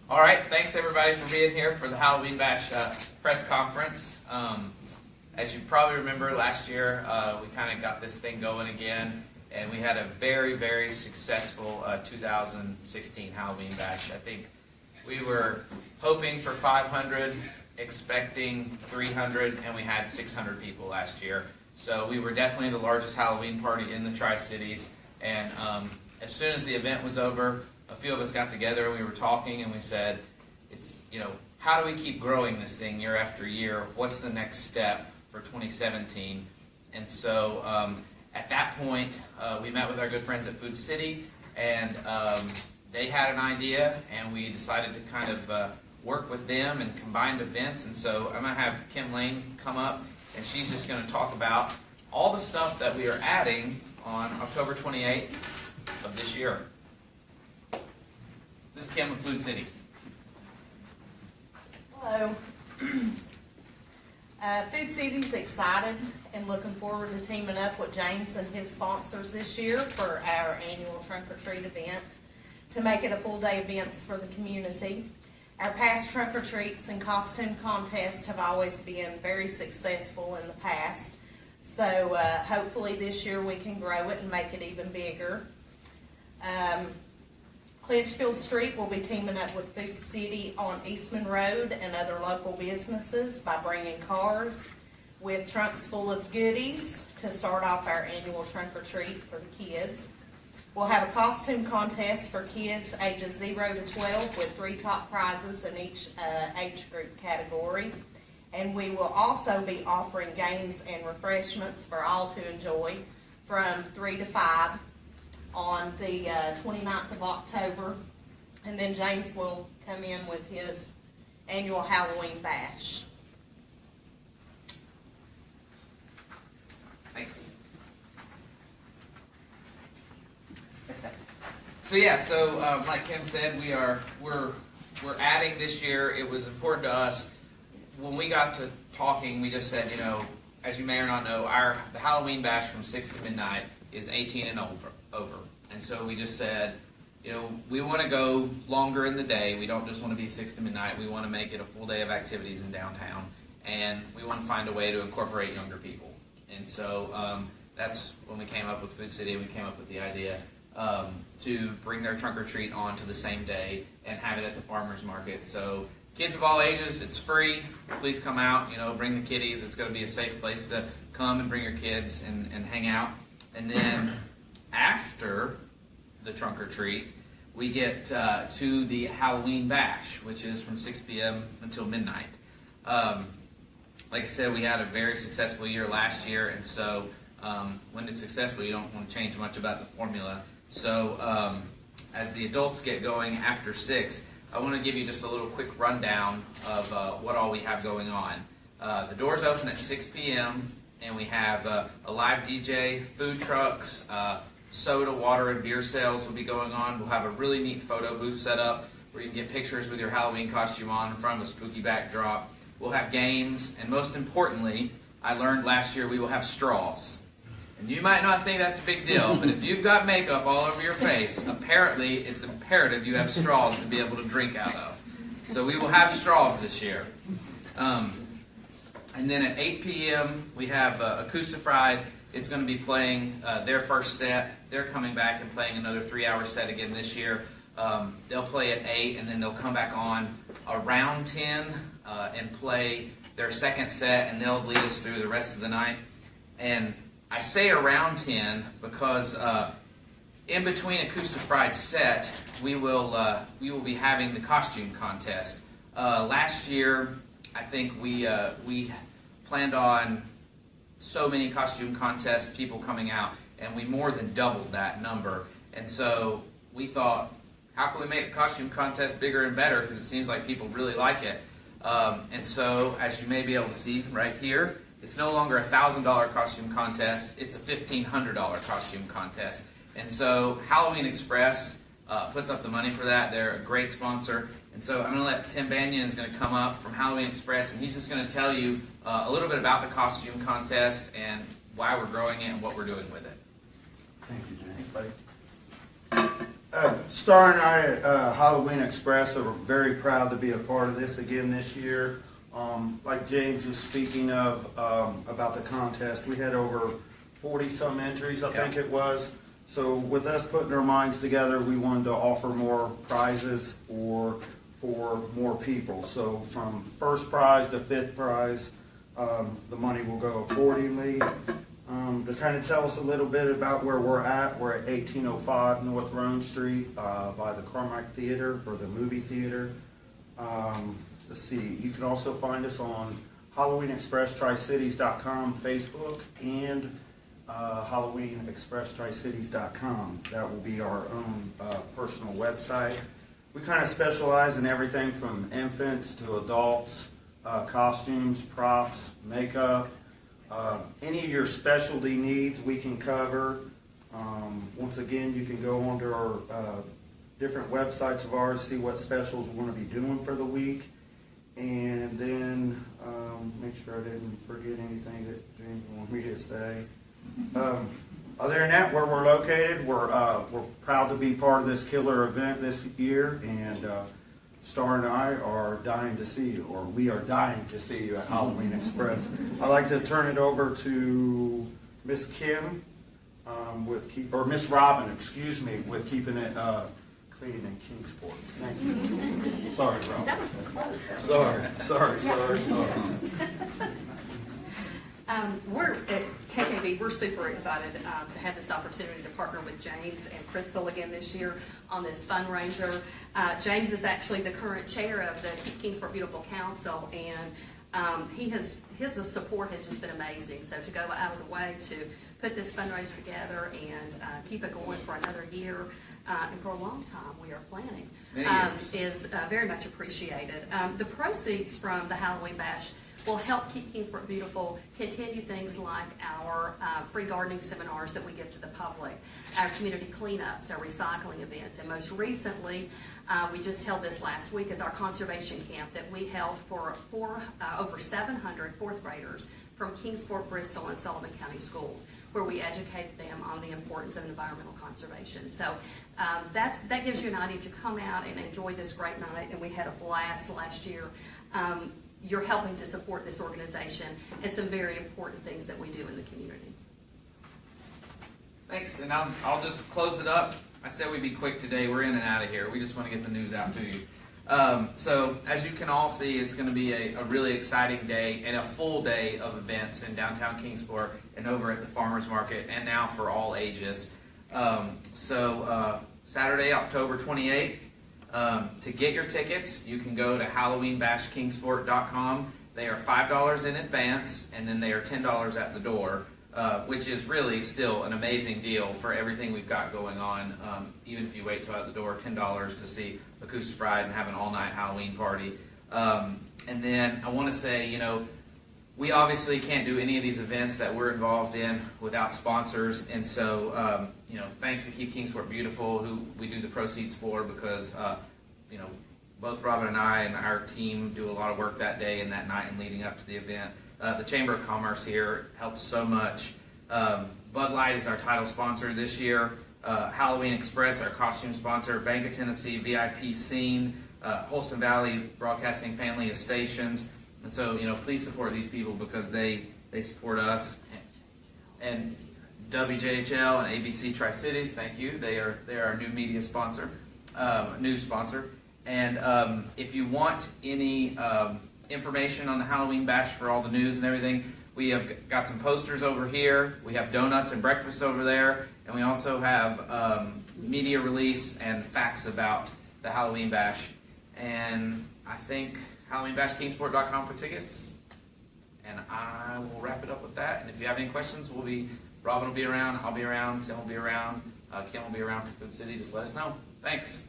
All right, thanks everybody for being here for the Halloween Bash press conference. As you probably remember, last year we kind of got this thing going again, and we had a very, very successful 2016 Halloween Bash. I think we were hoping for 500, expecting 300, and we had 600 people last year. So we were definitely the largest Halloween party in the Tri-Cities, and as soon as the event was over, a few of us got together and we were talking and we said, how do we keep growing this thing year after year? What's the next step for 2017? And so at that point, we met with our good friends at Food City, and they had an idea, and we decided to kind of work with them and combined events. And so I'm going to have Kim Lane come up, and she's just going to talk about all the stuff that we are adding on October 28th of this year. This is Kim of Food City. Hello. Food City's excited and looking forward to teaming up with James and his sponsors this year for our annual Trunk or Treat event to make it a full day events for the community. Our past trunk or treats and costume contests have always been very successful in the past, so hopefully this year we can grow it and make it even bigger. Clinchfield Street will be teaming up with Food City on Eastman Road and other local businesses by bringing cars with trunks full of goodies to start off our annual trunk or treat for the kids. We'll have a costume contest for kids ages 0 to 12 with 3 top prizes in each age group category. And we will also be offering games and refreshments for all to enjoy from 3 to 5 on the 29th of October, and then James will come in with his annual Halloween Bash. Thanks. So like Kim said, we're adding this year. It was important to us when we got to talking. We just said, as you may or not know, the Halloween Bash from 6 to midnight is 18 and over. And so we just said, we want to go longer in the day. We don't just want to be 6 to midnight. We want to make it a full day of activities in downtown. And we want to find a way to incorporate younger people. And so that's when we came up with Food City. We came up with the idea to bring their trunk or treat on to the same day and have it at the farmers market. So kids of all ages, it's free. Please come out, bring the kiddies. It's going to be a safe place to come and bring your kids and hang out. And then after the trunk or treat, we get to the Halloween Bash, which is from 6 p.m. until midnight. Like I said, we had a very successful year last year, and so when it's successful, you don't want to change much about the formula. So as the adults get going after 6, I want to give you just a little quick rundown of what all we have going on. The doors open at 6 p.m., and we have a live DJ, food trucks, soda, water, and beer sales will be going on. We'll have a really neat photo booth set up where you can get pictures with your Halloween costume on in front of a spooky backdrop. We'll have games, and most importantly, I learned last year we will have straws. And you might not think that's a big deal, but if you've got makeup all over your face, apparently it's imperative you have straws to be able to drink out of. So we will have straws this year. And then at 8 p.m., we have Acoustifried. It's going to be playing their first set. They're coming back and playing another 3-hour set again this year. They'll play at 8, and then they'll come back on around 10 and play their second set, and they'll lead us through the rest of the night. And I say around 10 because in between Acoustifried's set, we will be having the costume contest. Last year, I think we planned on so many costume contests, people coming out, and we more than doubled that number. And so we thought, how can we make the costume contest bigger and better, because it seems like people really like it. And so, as you may be able to see right here, it's no longer a $1,000 costume contest, it's a $1,500 costume contest. And so Halloween Express puts up the money for that. They're a great sponsor. And so I'm going to let Tim Banyan is going to come up from Halloween Express, and he's just going to tell you a little bit about the costume contest and why we're growing it and what we're doing with it. Thank you, James. Star and I at Halloween Express are very proud to be a part of this again this year. Like James was speaking of about the contest, we had over 40-some entries, I think it was. So with us putting our minds together, we wanted to offer more prizes for more people. So from first prize to fifth prize, the money will go accordingly. To kind of tell us a little bit about where we're at 1805 North Rhone Street by the Carmack Theater, or the movie theater. Let's see, you can also find us on HalloweenExpressTriCities.com Facebook and HalloweenExpressTriCities.com. That will be our own personal website. We kind of specialize in everything from infants to adults, costumes, props, makeup. Any of your specialty needs we can cover. Once again, you can go onto our different websites of ours, see what specials we're going to be doing for the week. And then make sure I didn't forget anything that James wanted me to say. Other than that, where we're located, we're proud to be part of this killer event this year, and Star and I are dying to see you, or we are dying to see you at Halloween Express. I'd like to turn it over to Miss Kim, or Miss Robin, excuse me, with keeping it clean in Kingsport. Thank you. Sorry, Robin. That was close. Sorry. We're at KKB, we're super excited to have this opportunity to partner with James and Crystal again this year on this fundraiser. James is actually the current chair of the Kingsport Beautiful Council, and his support has just been amazing. So to go out of the way to put this fundraiser together and keep it going for another year, and for a long time we are planning, is very much appreciated. The proceeds from the Halloween Bash will help keep Kingsport beautiful, continue things like our free gardening seminars that we give to the public, our community cleanups, our recycling events, and most recently, we just held this last week as our conservation camp that we held for over 700 fourth graders from Kingsport, Bristol, and Sullivan County schools, where we educated them on the importance of environmental conservation. So that gives you an idea. If you come out and enjoy this great night, and we had a blast last year, you're helping to support this organization and some very important things that we do in the community. Thanks, and I'll just close it up. I said we'd be quick today. We're in and out of here. We just want to get the news out to you. So as you can all see, it's going to be a really exciting day and a full day of events in downtown Kingsport and over at the Farmers Market, and now for all ages. Saturday, October 28th. To get your tickets, you can go to HalloweenBashKingsport.com. They are $5 in advance, and then they are $10 at the door, which is really still an amazing deal for everything we've got going on. Even if you wait till at the door, $10 to see Acoustic Fried and have an all-night Halloween party. And then I want to say, we obviously can't do any of these events that we're involved in without sponsors, and so thanks to Keep Kingsport Beautiful, who we do the proceeds for, because both Robin and I and our team do a lot of work that day and that night and leading up to the event. The Chamber of Commerce here helps so much. Bud Light is our title sponsor this year. Halloween Express, our costume sponsor. Bank of Tennessee, VIP Scene, Holston Valley Broadcasting Family of Stations. And so, please support these people because they support us. And WJHL and ABC Tri-Cities, thank you. They are our new media sponsor, news sponsor. And if you want any information on the Halloween Bash for all the news and everything, we have got some posters over here. We have donuts and breakfast over there. And we also have media release and facts about the Halloween Bash. And I think HalloweenBashKingsport.com for tickets. And I will wrap it up with that. And if you have any questions, Robin will be around, I'll be around, Tim will be around, Kim will be around for Food City. Just let us know. Thanks.